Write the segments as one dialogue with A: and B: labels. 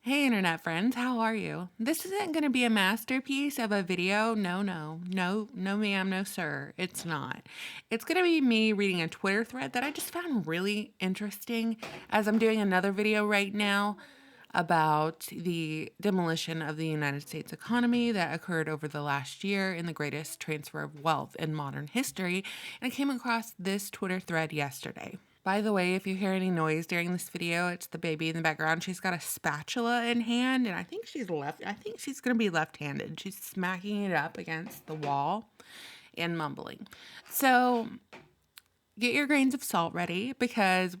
A: Hey internet friends, how are you? This isn't going to be a masterpiece of a video. No, ma'am, no sir. It's not. It's going to be me reading a Twitter thread that I just found really interesting as I'm doing another video right now about the demolition of the United States economy that occurred over the last year in the greatest transfer of wealth in modern history. And I came across this Twitter thread yesterday. By the way, if you hear any noise during this video, it's the baby in the background. She's got a spatula in hand, and I think she's going to be left-handed. She's smacking it up against the wall and mumbling. So get your grains of salt ready because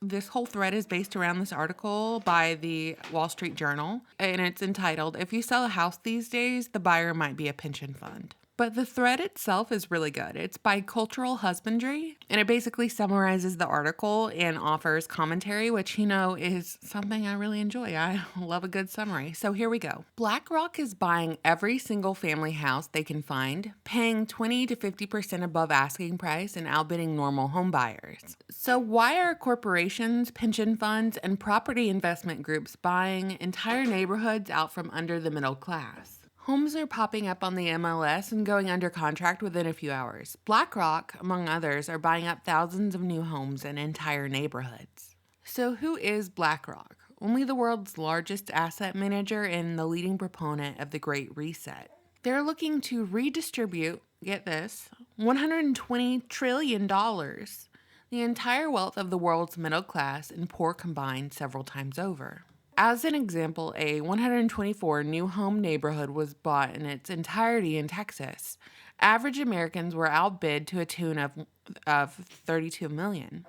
A: this whole thread is based around this article by the Wall Street Journal, and it's entitled, "If you sell a house these days, the buyer might be a pension fund." But the thread itself is really good. It's by Cultural Husbandry, and it basically summarizes the article and offers commentary, which, is something I really enjoy. I love a good summary. So here we go. Blackrock is buying every single family house they can find, paying 20 to 50% above asking price and outbidding normal home buyers. So why are corporations, pension funds, and property investment groups buying entire neighborhoods out from under the middle class? Homes are popping up on the MLS and going under contract within a few hours. BlackRock, among others, are buying up thousands of new homes and entire neighborhoods. So who is BlackRock? Only the world's largest asset manager and the leading proponent of the Great Reset. They're looking to redistribute, get this, $120 trillion, the entire wealth of the world's middle class and poor combined several times over. As an example, a 124 new home neighborhood was bought in its entirety in Texas. Average Americans were outbid to a tune of 32 million.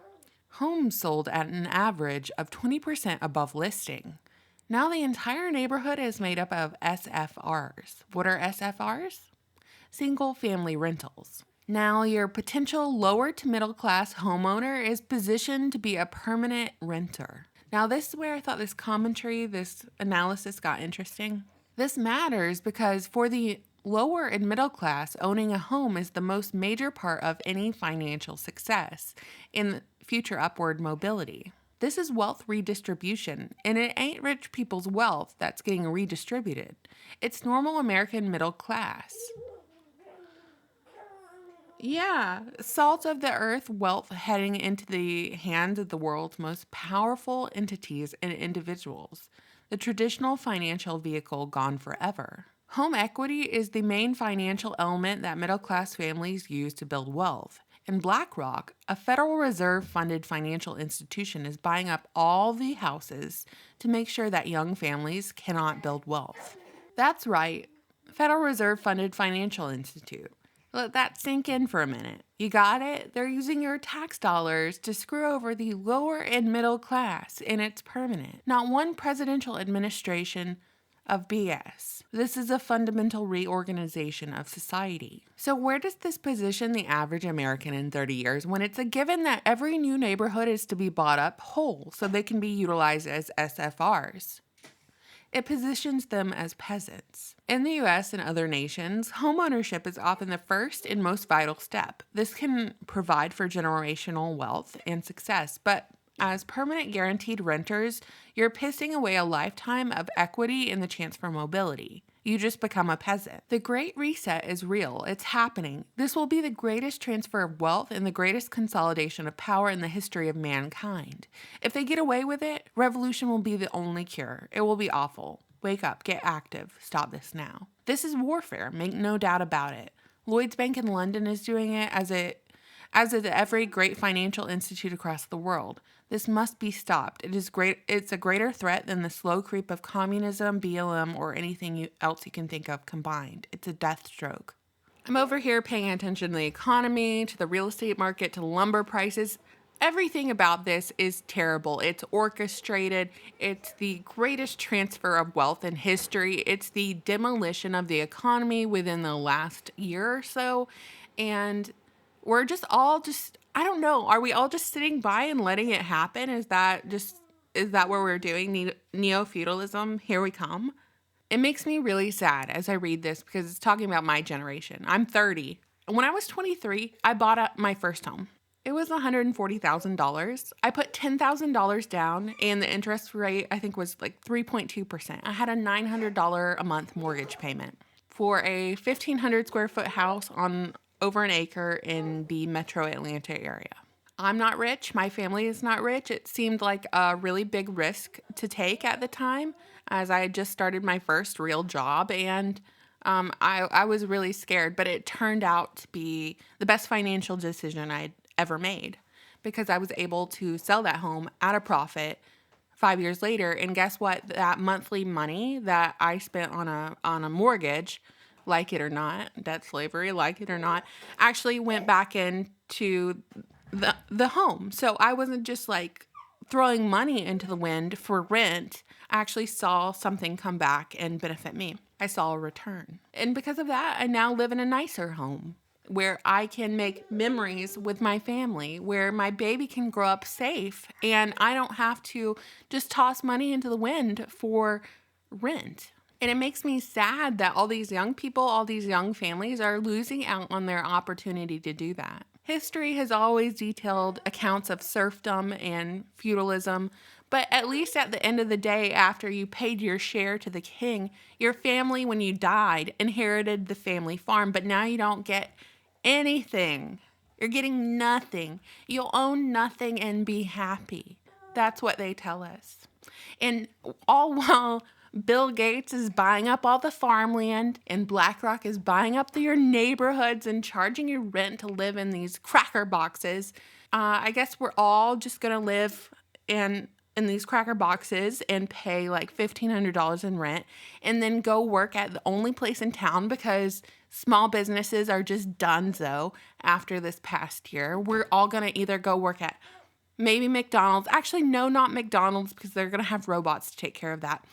A: Homes sold at an average of 20% above listing. Now the entire neighborhood is made up of SFRs. What are SFRs? Single family rentals. Now your potential lower to middle class homeowner is positioned to be a permanent renter. Now, this is where I thought this analysis got interesting. This matters because for the lower and middle class, owning a home is the most major part of any financial success in future upward mobility. This is wealth redistribution, and it ain't rich people's wealth that's getting redistributed. It's normal American middle class. Yeah, salt of the earth wealth heading into the hands of the world's most powerful entities and individuals. The traditional financial vehicle gone forever. Home equity is the main financial element that middle class families use to build wealth. And BlackRock, a Federal Reserve funded financial institution, is buying up all the houses to make sure that young families cannot build wealth. That's right, Federal Reserve funded financial institute. Let that sink in for a minute. You got it? They're using your tax dollars to screw over the lower and middle class, and it's permanent. Not one presidential administration of BS. This is a fundamental reorganization of society. So where does this position the average American in 30 years when it's a given that every new neighborhood is to be bought up whole so they can be utilized as SFRs? It positions them as peasants. In the US and other nations, homeownership is often the first and most vital step. This can provide for generational wealth and success, but as permanent guaranteed renters, you're pissing away a lifetime of equity and the chance for mobility. You just become a peasant. The Great Reset is real. It's happening. This will be the greatest transfer of wealth and the greatest consolidation of power in the history of mankind. If they get away with it, revolution will be the only cure. It will be awful. Wake up, get active, stop this now. This is warfare, make no doubt about it. Lloyds Bank in London is doing it, as is every great financial institute across the world. This must be stopped. It's a greater threat than the slow creep of communism, BLM, or anything else you can think of combined. It's a death stroke. I'm over here paying attention to the economy, to the real estate market, to lumber prices. Everything about this is terrible. It's orchestrated. It's the greatest transfer of wealth in history. It's the demolition of the economy within the last year or so. And we're I don't know. Are we all just sitting by and letting it happen? Is that what we're doing? Neo-feudalism, here we come. It makes me really sad as I read this because it's talking about my generation. I'm 30. When I was 23, I bought my first home. It was $140,000. I put $10,000 down, and the interest rate, I think, was like 3.2%. I had a $900 a month mortgage payment for a 1,500 square foot house on over an acre in the metro Atlanta area. I'm not rich. My family is not rich. It seemed like a really big risk to take at the time, as I had just started my first real job, and I was really scared, but it turned out to be the best financial decision I'd ever made, because I was able to sell that home at a profit 5 years later. And guess what? That monthly money that I spent on a mortgage, like it or not, debt slavery, like it or not, actually went back into the home. So I wasn't just like throwing money into the wind for rent. I actually saw something come back and benefit me. I saw a return. And because of that, I now live in a nicer home where I can make memories with my family, where my baby can grow up safe, and I don't have to just toss money into the wind for rent. And it makes me sad that all these young people, all these young families are losing out on their opportunity to do that. History has always detailed accounts of serfdom and feudalism, but at least at the end of the day, after you paid your share to the king, your family, when you died, inherited the family farm, but now you don't get anything. You're getting nothing. You'll own nothing and be happy. That's what they tell us. And all while Bill Gates is buying up all the farmland, and Blackrock is buying up your neighborhoods and charging you rent to live in these cracker boxes. I guess we're all just going to live in these cracker boxes and pay like $1,500 in rent, and then go work at the only place in town, because small businesses are just donezo after this past year. We're all going to either go work at maybe McDonald's. Actually, no, not McDonald's, because they're going to have robots to take care of that.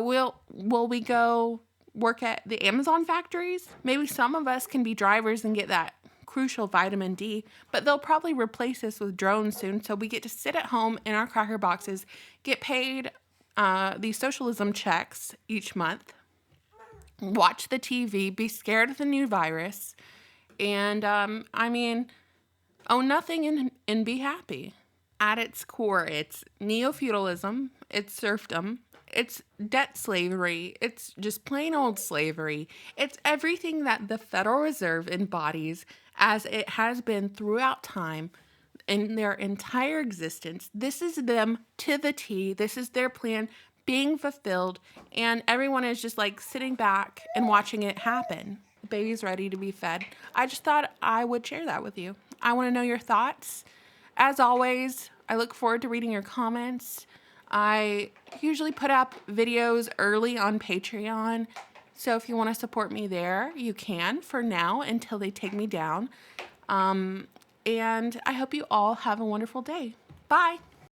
A: Will we go work at the Amazon factories? Maybe some of us can be drivers and get that crucial vitamin D, but they'll probably replace us with drones soon, so we get to sit at home in our cracker boxes, get paid these socialism checks each month, watch the TV, be scared of the new virus, and own nothing and be happy. At its core, it's neo-feudalism, it's serfdom, it's debt slavery, it's just plain old slavery. It's everything that the Federal Reserve embodies, as it has been throughout time in their entire existence. This is them to the T. This is their plan being fulfilled, and everyone is just like sitting back and watching it happen. The baby's ready to be fed. I just thought I would share that with you. I want to know your thoughts. As always, I look forward to reading your comments. I usually put up videos early on Patreon, so if you want to support me there, you can for now until they take me down. And I hope you all have a wonderful day. Bye.